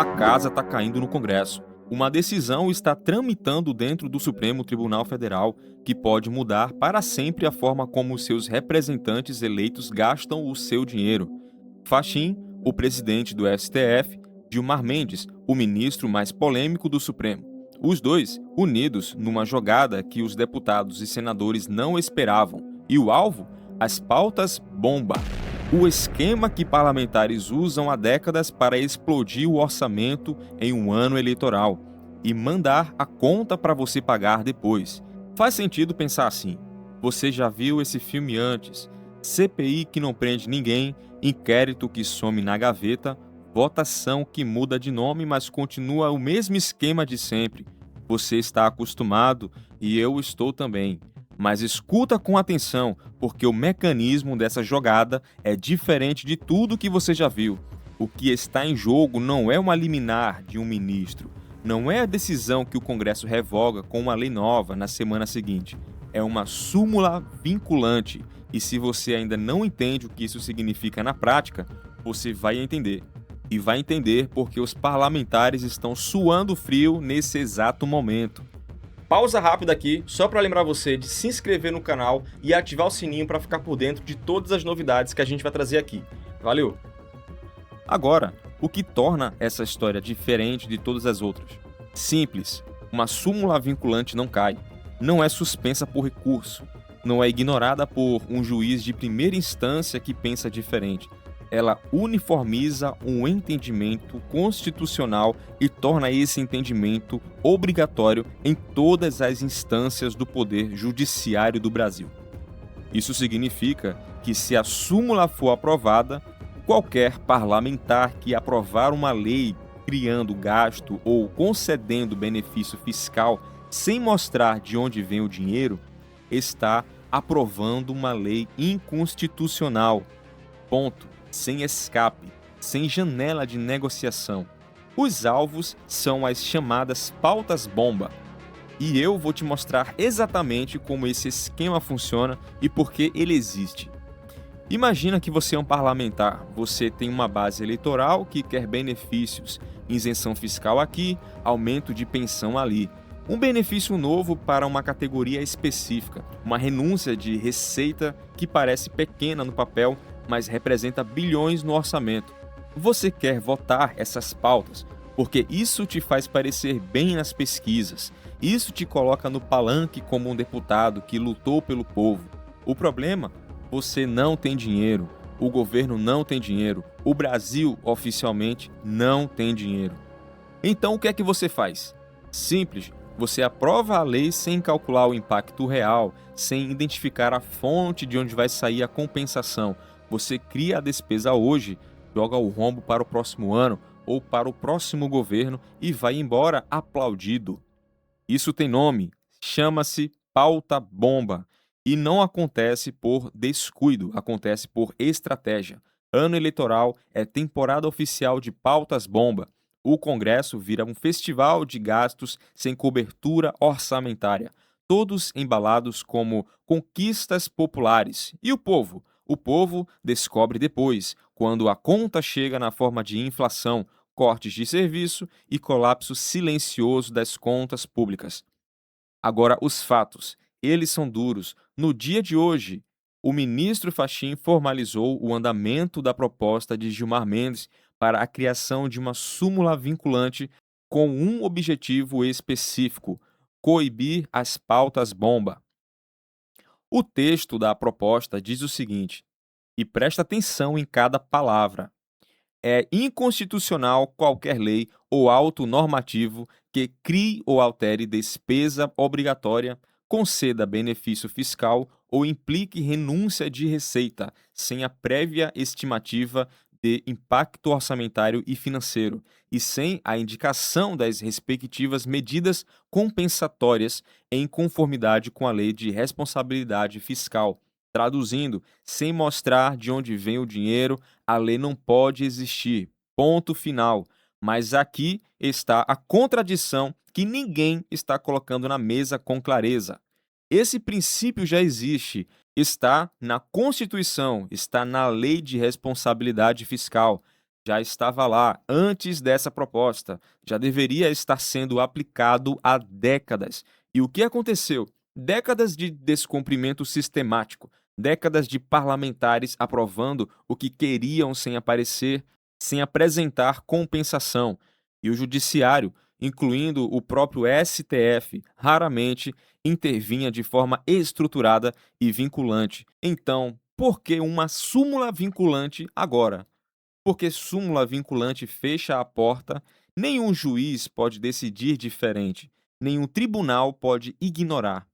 A casa está caindo no Congresso. Uma decisão está tramitando dentro do Supremo Tribunal Federal que pode mudar para sempre a forma como seus representantes eleitos gastam o seu dinheiro. Fachin, o presidente do STF, Gilmar Mendes, o ministro mais polêmico do Supremo. Os dois unidos numa jogada que os deputados e senadores não esperavam. E o alvo? As pautas bomba. O esquema que parlamentares usam há décadas para explodir o orçamento em um ano eleitoral e mandar a conta para você pagar depois. Faz sentido pensar assim. Você já viu esse filme antes? CPI que não prende ninguém, inquérito que some na gaveta, votação que muda de nome, mas continua o mesmo esquema de sempre. Você está acostumado e eu estou também. Mas escuta com atenção, porque o mecanismo dessa jogada é diferente de tudo que você já viu. O que está em jogo não é uma liminar de um ministro, não é a decisão que o Congresso revoga com uma lei nova na semana seguinte. É uma súmula vinculante. E se você ainda não entende o que isso significa na prática, você vai entender. E vai entender porque os parlamentares estão suando frio nesse exato momento. Pausa rápida aqui, só para lembrar você de se inscrever no canal e ativar o sininho para ficar por dentro de todas as novidades que a gente vai trazer aqui. Valeu! Agora, o que torna essa história diferente de todas as outras? Simples, uma súmula vinculante não cai, não é suspensa por recurso, não é ignorada por um juiz de primeira instância que pensa diferente. Ela uniformiza um entendimento constitucional e torna esse entendimento obrigatório em todas as instâncias do poder judiciário do Brasil. Isso significa que, se a súmula for aprovada, qualquer parlamentar que aprovar uma lei criando gasto ou concedendo benefício fiscal sem mostrar de onde vem o dinheiro, está aprovando uma lei inconstitucional. Ponto. Sem escape, sem janela de negociação. Os alvos são as chamadas pautas-bomba. E eu vou te mostrar exatamente como esse esquema funciona e por que ele existe. Imagina que você é um parlamentar, você tem uma base eleitoral que quer benefícios, isenção fiscal aqui, aumento de pensão ali. Um benefício novo para uma categoria específica, uma renúncia de receita que parece pequena no papel, mas representa bilhões no orçamento. Você quer votar essas pautas porque isso te faz parecer bem nas pesquisas. Isso te coloca no palanque como um deputado que lutou pelo povo. O problema? Você não tem dinheiro. O governo não tem dinheiro. O Brasil, oficialmente, não tem dinheiro. Então, o que é que você faz? Simples. Você aprova a lei sem calcular o impacto real, sem identificar a fonte de onde vai sair a compensação. Você cria a despesa hoje, joga o rombo para o próximo ano ou para o próximo governo e vai embora aplaudido. Isso tem nome, chama-se pauta bomba. E não acontece por descuido, acontece por estratégia. Ano eleitoral é temporada oficial de pautas bomba. O Congresso vira um festival de gastos sem cobertura orçamentária, todos embalados como conquistas populares. E o povo? O povo descobre depois, quando a conta chega na forma de inflação, cortes de serviço e colapso silencioso das contas públicas. Agora, os fatos, eles são duros. No dia de hoje, o ministro Fachin formalizou o andamento da proposta de Gilmar Mendes para a criação de uma súmula vinculante com um objetivo específico: coibir as pautas-bomba. O texto da proposta diz o seguinte, e presta atenção em cada palavra: é inconstitucional qualquer lei ou ato normativo que crie ou altere despesa obrigatória, conceda benefício fiscal ou implique renúncia de receita, sem a prévia estimativa de impacto orçamentário e financeiro, e sem a indicação das respectivas medidas compensatórias em conformidade com a Lei de Responsabilidade Fiscal. Traduzindo, sem mostrar de onde vem o dinheiro, a lei não pode existir. Ponto final. Mas aqui está a contradição que ninguém está colocando na mesa com clareza. Esse princípio já existe, está na Constituição, está na Lei de Responsabilidade Fiscal. Já estava lá antes dessa proposta, já deveria estar sendo aplicado há décadas. E o que aconteceu? Décadas de descumprimento sistemático, décadas de parlamentares aprovando o que queriam sem aparecer, sem apresentar compensação. E o judiciário, incluindo o próprio STF, raramente intervinha de forma estruturada e vinculante. Então, por que uma súmula vinculante agora? Porque súmula vinculante fecha a porta, nenhum juiz pode decidir diferente, nenhum tribunal pode ignorar.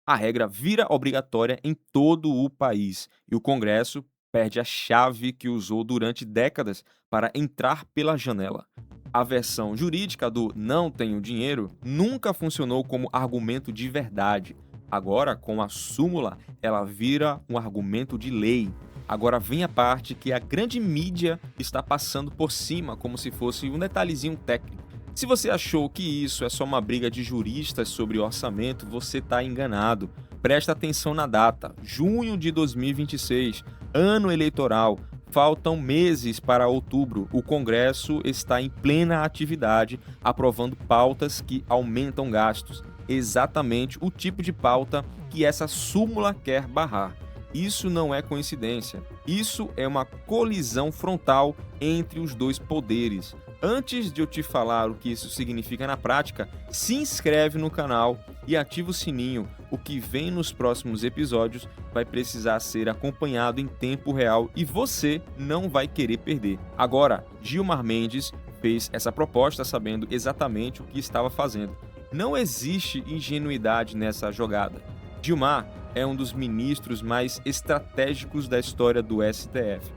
A regra vira obrigatória em todo o país e o Congresso perde a chave que usou durante décadas para entrar pela janela. A versão jurídica do "não tenho dinheiro" nunca funcionou como argumento de verdade. Agora, com a súmula, ela vira um argumento de lei. Agora vem a parte que a grande mídia está passando por cima, como se fosse um detalhezinho técnico. Se você achou que isso é só uma briga de juristas sobre orçamento, você está enganado. Presta atenção na data: junho de 2026, ano eleitoral. Faltam meses para outubro. O Congresso está em plena atividade, aprovando pautas que aumentam gastos. Exatamente o tipo de pauta que essa súmula quer barrar. Isso não é coincidência. Isso é uma colisão frontal entre os dois poderes. Antes de eu te falar o que isso significa na prática, se inscreve no canal e ativa o sininho. O que vem nos próximos episódios vai precisar ser acompanhado em tempo real e você não vai querer perder. Agora, Gilmar Mendes fez essa proposta sabendo exatamente o que estava fazendo. Não existe ingenuidade nessa jogada. Gilmar é um dos ministros mais estratégicos da história do STF.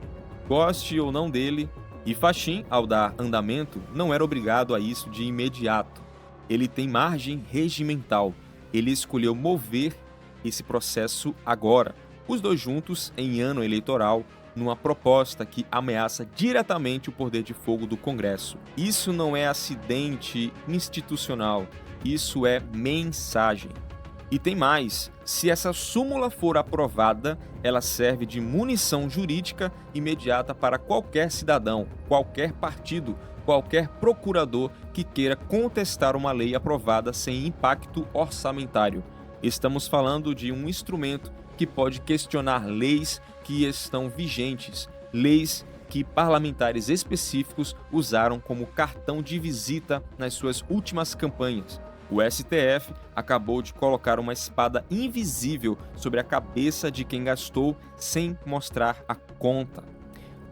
Goste ou não dele, e Fachin, ao dar andamento, não era obrigado a isso de imediato. Ele tem margem regimental. Ele escolheu mover esse processo agora, os dois juntos em ano eleitoral, numa proposta que ameaça diretamente o poder de fogo do Congresso. Isso não é acidente institucional, isso é mensagem. E tem mais: se essa súmula for aprovada, ela serve de munição jurídica imediata para qualquer cidadão, qualquer partido, qualquer procurador que queira contestar uma lei aprovada sem impacto orçamentário. Estamos falando de um instrumento que pode questionar leis que estão vigentes, leis que parlamentares específicos usaram como cartão de visita nas suas últimas campanhas. O STF acabou de colocar uma espada invisível sobre a cabeça de quem gastou sem mostrar a conta.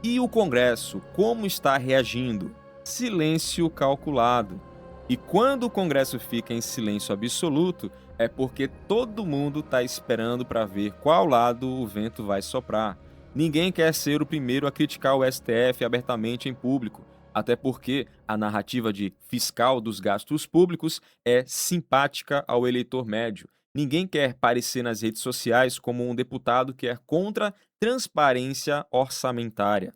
E o Congresso, como está reagindo? Silêncio calculado. E quando o Congresso fica em silêncio absoluto, é porque todo mundo está esperando para ver qual lado o vento vai soprar. Ninguém quer ser o primeiro a criticar o STF abertamente em público. Até porque a narrativa de fiscal dos gastos públicos é simpática ao eleitor médio. Ninguém quer parecer nas redes sociais como um deputado que é contra transparência orçamentária.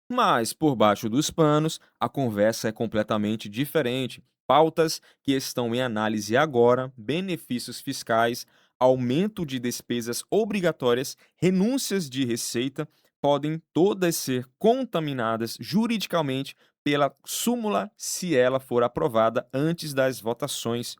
Mas, por baixo dos panos, a conversa é completamente diferente. Pautas que estão em análise agora, benefícios fiscais, aumento de despesas obrigatórias, renúncias de receita, podem todas ser contaminadas juridicamente pela súmula se ela for aprovada antes das votações.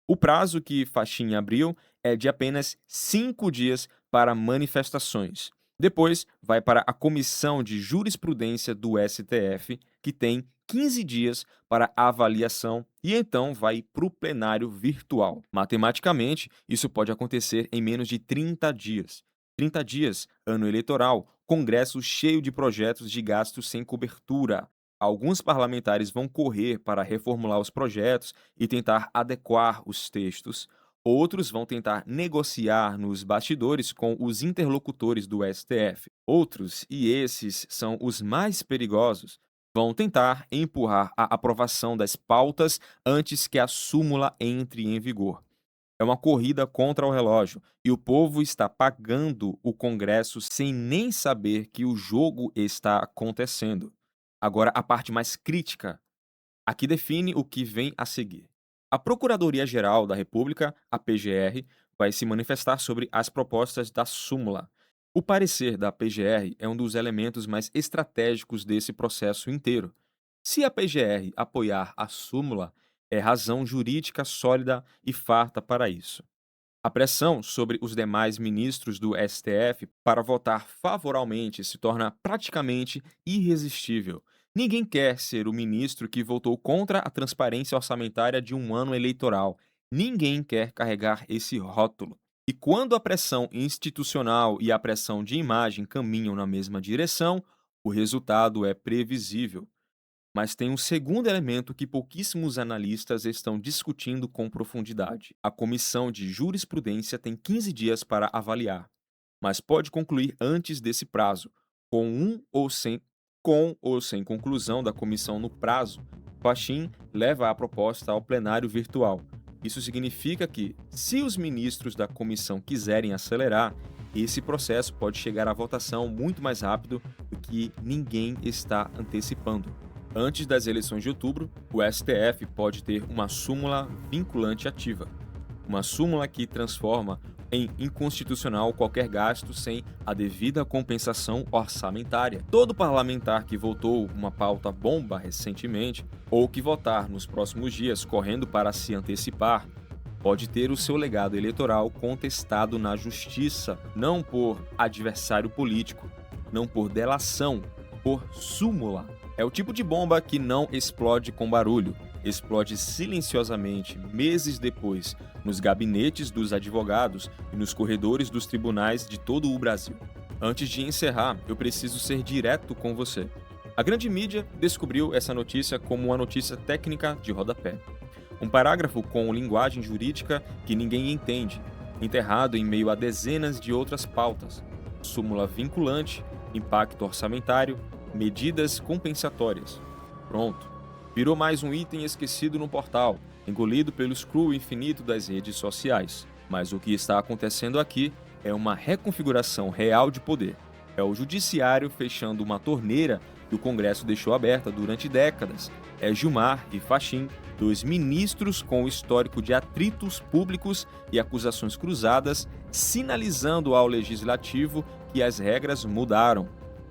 O prazo que Fachin abriu é de apenas 5 dias para manifestações. Depois, vai para a Comissão de Jurisprudência do STF, que tem 15 dias para avaliação, e então vai para o plenário virtual. Matematicamente, isso pode acontecer em menos de 30 dias. 30 dias, ano eleitoral, Congresso cheio de projetos de gastos sem cobertura. Alguns parlamentares vão correr para reformular os projetos e tentar adequar os textos. Outros vão tentar negociar nos bastidores com os interlocutores do STF. Outros, e esses são os mais perigosos, vão tentar empurrar a aprovação das pautas antes que a súmula entre em vigor. É uma corrida contra o relógio e o povo está pagando o Congresso sem nem saber que o jogo está acontecendo. Agora, a parte mais crítica. Aqui define o que vem a seguir. A Procuradoria-Geral da República, a PGR, vai se manifestar sobre as propostas da súmula. O parecer da PGR é um dos elementos mais estratégicos desse processo inteiro. Se a PGR apoiar a súmula, é razão jurídica sólida e farta para isso. A pressão sobre os demais ministros do STF para votar favoravelmente se torna praticamente irresistível. Ninguém quer ser o ministro que votou contra a transparência orçamentária de um ano eleitoral. Ninguém quer carregar esse rótulo. E quando a pressão institucional e a pressão de imagem caminham na mesma direção, o resultado é previsível. Mas tem um segundo elemento que pouquíssimos analistas estão discutindo com profundidade. A comissão de jurisprudência tem 15 dias para avaliar, mas pode concluir antes desse prazo, com ou sem conclusão da comissão no prazo. Fachin leva a proposta ao plenário virtual. Isso significa que, se os ministros da comissão quiserem acelerar, esse processo pode chegar à votação muito mais rápido do que ninguém está antecipando. Antes das eleições de outubro, o STF pode ter uma súmula vinculante ativa. Uma súmula que transforma em inconstitucional qualquer gasto sem a devida compensação orçamentária. Todo parlamentar que votou uma pauta bomba recentemente, ou que votar nos próximos dias correndo para se antecipar, pode ter o seu legado eleitoral contestado na justiça, não por adversário político, não por delação, por súmula. É o tipo de bomba que não explode com barulho, explode silenciosamente, meses depois, nos gabinetes dos advogados e nos corredores dos tribunais de todo o Brasil. Antes de encerrar, eu preciso ser direto com você. A grande mídia descobriu essa notícia como uma notícia técnica de rodapé. Um parágrafo com linguagem jurídica que ninguém entende, enterrado em meio a dezenas de outras pautas. Súmula vinculante, impacto orçamentário, medidas compensatórias. Pronto. Virou mais um item esquecido no portal, engolido pelo scroll infinito das redes sociais. Mas o que está acontecendo aqui é uma reconfiguração real de poder. É o judiciário fechando uma torneira que o Congresso deixou aberta durante décadas. É Gilmar e Fachin, dois ministros com histórico de atritos públicos e acusações cruzadas, sinalizando ao Legislativo que as regras mudaram.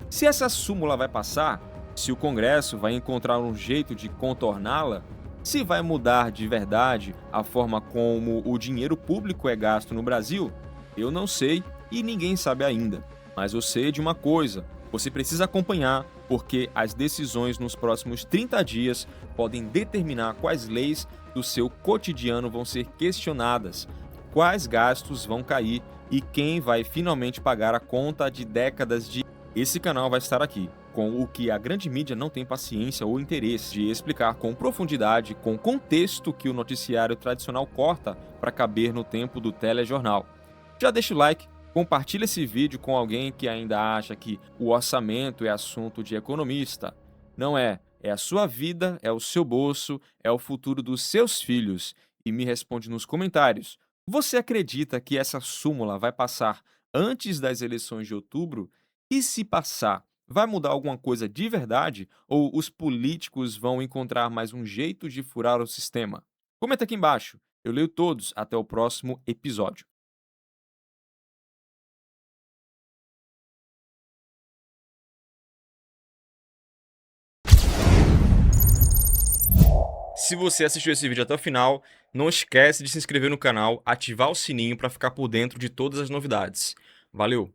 Se essa súmula vai passar, se o Congresso vai encontrar um jeito de contorná-la, se vai mudar de verdade a forma como o dinheiro público é gasto no Brasil, eu não sei e ninguém sabe ainda. Mas eu sei de uma coisa, você precisa acompanhar, porque as decisões nos próximos 30 dias podem determinar quais leis do seu cotidiano vão ser questionadas, quais gastos vão cair e quem vai finalmente pagar a conta de décadas de... Esse canal vai estar aqui, com o que a grande mídia não tem paciência ou interesse de explicar com profundidade, com contexto que o noticiário tradicional corta para caber no tempo do telejornal. Já deixa o like, compartilha esse vídeo com alguém que ainda acha que o orçamento é assunto de economista. Não é, é a sua vida, é o seu bolso, é o futuro dos seus filhos. E me responde nos comentários. Você acredita que essa súmula vai passar antes das eleições de outubro? E se passar, vai mudar alguma coisa de verdade? Ou os políticos vão encontrar mais um jeito de furar o sistema? Comenta aqui embaixo. Eu leio todos. Até o próximo episódio. Se você assistiu esse vídeo até o final, não esquece de se inscrever no canal, ativar o sininho para ficar por dentro de todas as novidades. Valeu!